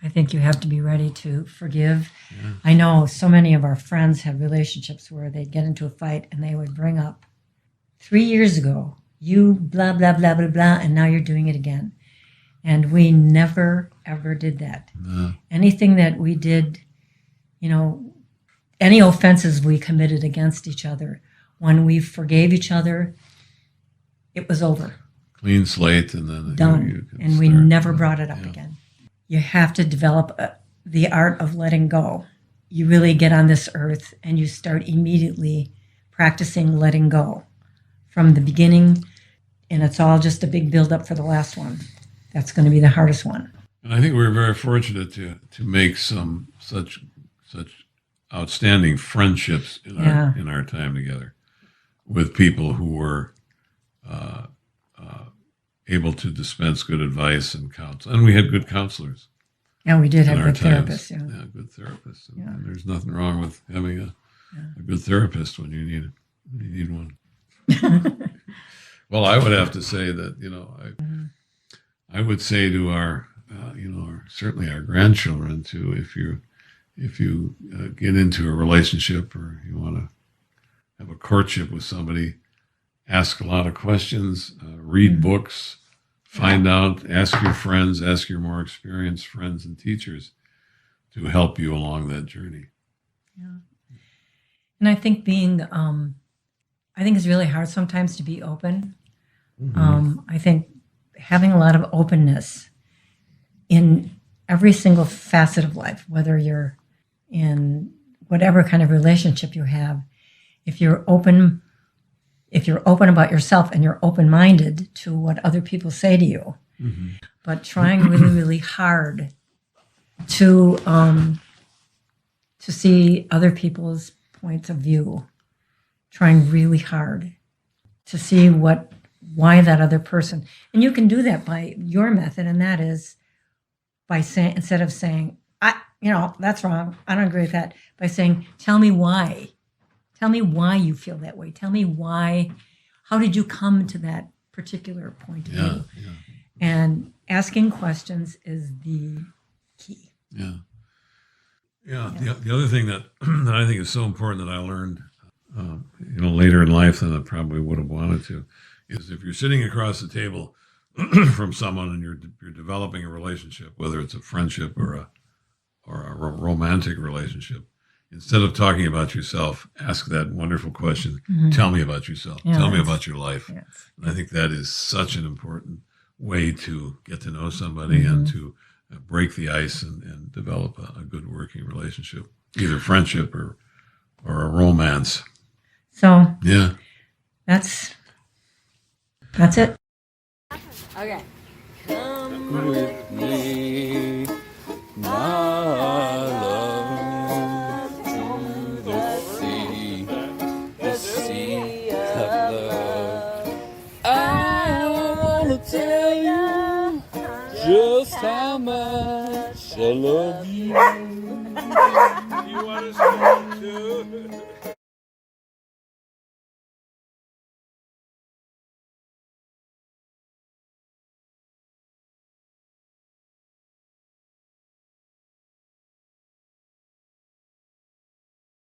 I think you have to be ready to forgive. Yeah. I know so many of our friends have relationships where they'd get into a fight and they would bring up 3 years ago, you blah, blah, blah, blah, blah, and now you're doing it again. And we never, ever did that. No. Anything that we did, any offenses we committed against each other, when we forgave each other, it was over. Clean slate, and then you Done. can And we start. never brought it up Yeah. again. You have to develop the art of letting go. You really get on this earth and you start immediately practicing letting go from the beginning, and it's all just a big build-up for the last one. That's going to be the hardest one. And I think we're very fortunate to make some such outstanding friendships in our time together with people who were able to dispense good advice and counsel. And we had good counselors. Yeah, we did in have our good times. therapists. Yeah. Good therapists. And, Yeah. and there's nothing wrong with having a good therapist when you need one. Well, I would have to say that I would say to our certainly our grandchildren too, if you get into a relationship or you want to have a courtship with somebody, ask a lot of questions, read books, find out, ask your friends, ask your more experienced friends and teachers to help you along that journey. Yeah. And I think I think it's really hard sometimes to be open. I think having a lot of openness in every single facet of life, whether you're in whatever kind of relationship you have, if you're open about yourself and you're open-minded to what other people say to you, but trying really, really hard to see other people's points of view, trying really hard to see why that other person, and you can do that by your method, and that is by saying, instead of saying, that's wrong, I don't agree with that, by saying, tell me why you feel that way. Tell me why, how did you come to that particular point of view? Yeah. And asking questions is the key. Yeah. The other thing that I think is so important that I learned, later in life than I probably would have wanted to, is if you're sitting across the table from someone and you're developing a relationship, whether it's a friendship or a romantic relationship, instead of talking about yourself, ask that wonderful question: tell me about yourself. Tell me about your life. Yes. And I think that is such an important way to get to know somebody and to break the ice and develop a good working relationship, either friendship or a romance. So Yeah. that's it. Okay. With me, my love, to the sea of love. I wanna tell you just how much I love you. You want to sing too?